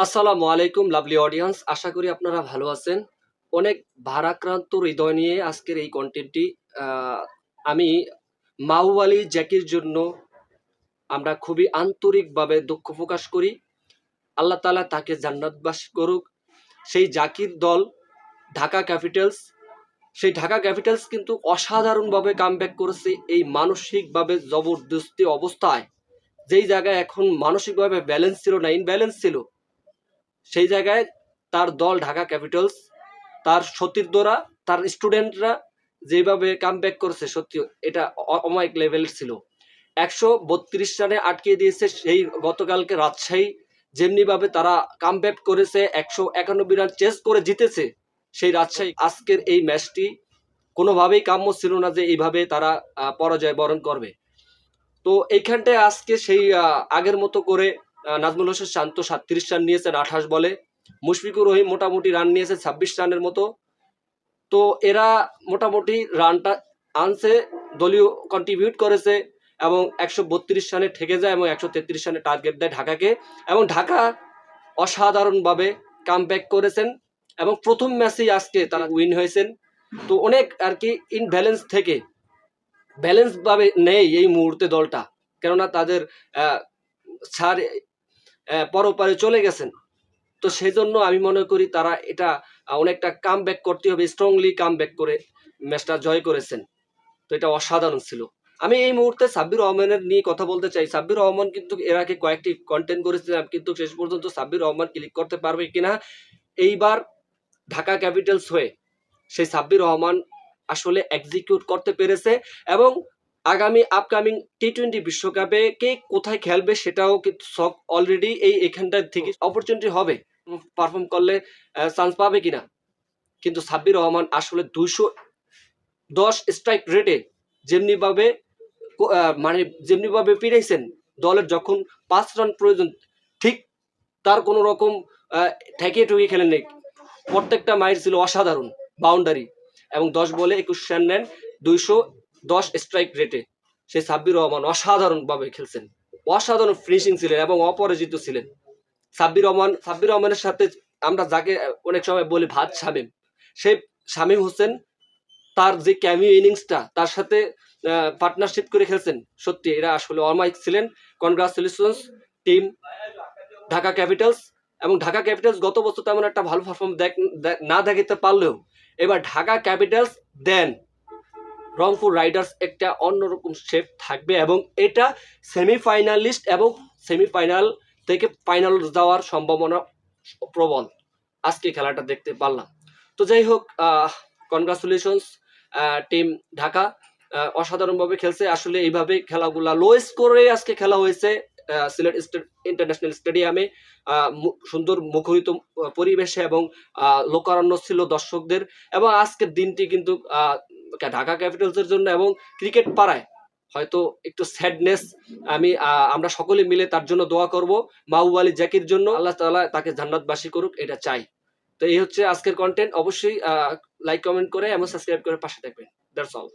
আসসালামু আলাইকুম lovely audience, আশা করি আপনারা ভালো আছেন। অনেক ভারাক্রান্ত হৃদয় নিয়ে আজকের এই কন্টেন্টটি। আমি মাহবুব জ্যাকির জন্য আমরা খুবই আন্তরিকভাবে দুঃখ প্রকাশ করি। আল্লাহ তাআলা তাকে জান্নাতবাস করুক। সেই জাকির দল ঢাকা ক্যাপিটালস, সেই ঢাকা ক্যাপিটালস কিন্তু অসাধারণভাবে কামব্যাক করেছে এই মানসিকভাবে জবরদস্তি অবস্থায়। যেই জায়গায় এখন মানসিকভাবে ব্যালেন্স ছিল না, ইনব্যালেন্স ছিল, সেই জায়গায় তার দল ঢাকা ক্যাপিটালস, তার সতীর্থরা, তার স্টুডেন্টরা যেভাবে কামব্যাক করেছে, সত্যি এটা অমায়িক লেভেলের ছিল। 132 রানে আটকে দিয়েছে সেই গতকালকে রাজশাহী, যেমনিভাবে তারা কামব্যাক করেছে 191 রান চেস করে জিতেছে সেই রাজশাহী। আজকের এই ম্যাচটি কোনোভাবেই কাম্য ছিল না যে এইভাবে তারা পরাজয় বরণ করবে। তো এইখানটায় আজকে সেই আগের মতো করে নাজমুল হোসেন শান্ত 37 রান নিয়েছেন 28 বলে। মুশফিকুর রহিম মোটামুটি রান নিয়েছে 26 রানের মতো। তো এরা মোটামুটি রানটা আনছে, দলীয় কন্ট্রিবিউট করেছে এবং 132 রানে ঠেকে যায় এবং 133 রানে টার্গেট দেয় ঢাকাকে। এবং ঢাকা অসাধারণভাবে কামব্যাক করেছেন এবং প্রথম ম্যাচেই আজকে তারা উইন হয়েছেন। তো অনেক আর কি ইনব্যালেন্স থেকে ব্যালেন্স ভাবে নেই এই মুহূর্তে দলটা, কেননা তাদের ছাড় পরপারে চলে গেছেন। তো সেই জন্য আমি মনে করি তারা এটা অনেকটা কাম ব্যাক করতে হবে, স্ট্রংলি কাম ব্যাক করে ম্যাচটা জয় করেছেন। তো এটা অসাধারণ ছিল। আমি এই মুহূর্তে সাব্বির রহমানের নিয়ে কথা বলতে চাই। সাব্বির রহমান কিন্তু এর আগে কয়েকটি কন্টেন্ট করেছিলাম, কিন্তু শেষ পর্যন্ত সাব্বির রহমান ক্লিক করতে পারবে কিনা এইবার ঢাকা ক্যাপিটালস হয়ে সেই সাব্বির রহমান আসলে এক্সিকিউট করতে পেরেছে। এবং আগামী আপকামিং টি-20 বিশ্বকাপে কে কোথায় খেলবে সেটাও কিন্তু সব অলরেডি এখানটা থেকে অপরচুনিটি হবে, পারফর্ম করলে চান্স পাবে কিনা। কিন্তু সাব্বির রহমান আসলে 210 স্ট্রাইক রেটে যেমনিভাবে যেমনিভাবে পিড়াইছেন, দলের যখন 5 রান প্রয়োজন ঠিক তার কোনো রকম ঠেকিয়ে ঠুকিয়ে খেলেন নেই। প্রত্যেকটা মাইর ছিল অসাধারণ বাউন্ডারি এবং 10 বলে 21 রান নেন 210 স্ট্রাইক রেটে। সেই সাব্বির রহমান অসাধারণভাবে খেলছেন, অসাধারণ ফিনিশিং ছিলেন এবং অপরাজিত ছিলেন। সাব্বির রহমানের সাথে আমরা যাকে অনেক সময় বলি ভাত শামীম, সেই শামীম হোসেন তার যে ক্যামিও ইনিংসটা তার সাথে পার্টনারশিপ করে খেলছেন, সত্যি এরা আসলে অমায়িক ছিলেন। Congratulations team Dhaka Capitals. এবং ঢাকা ক্যাপিটালস গত বছর তেমন একটা ভালো পারফর্ম না দেখাতে পারলেও এবার ঢাকা ক্যাপিটালস দেন রংপুর রাইডার্স একটা অন্যরকম শেপ থাকবে এবং এটা সেমিফাইনালিস্ট এবং সেমিফাইনাল থেকে ফাইনাল যাওয়ার সম্ভাবনা প্রবল। আজকে খেলাটা দেখতে পারলাম। তো যাই হোক, কনগ্রাচুলেশনস টিম ঢাকা, অসাধারণভাবে খেলছে। আসলে এইভাবে খেলাগুলা লো স্কোরে আজকে খেলা হয়েছে সিলেট ইন্টারন্যাশনাল স্টেডিয়ামে, সুন্দর মুখরিত পরিবেশে এবং লোকারণ্য ছিল দর্শকদের। এবং আজকের দিনটি কিন্তু ঢাকা ক্যাপিটালসের জন্য এবং ক্রিকেট পাড়ায় হয়তো একটু স্যাডনেস। আমরা সকলে মিলে তার জন্য দোয়া করব, মাহবুব জ্যাকির জন্য। আল্লাহ তাআলা তাকে জান্নাতবাসী করুক, এটা চাই। তো এই হচ্ছে আজকের কন্টেন্ট। অবশ্যই লাইক কমেন্ট করে এবং সাবস্ক্রাইব করে পাশে থাকবেন। That's all.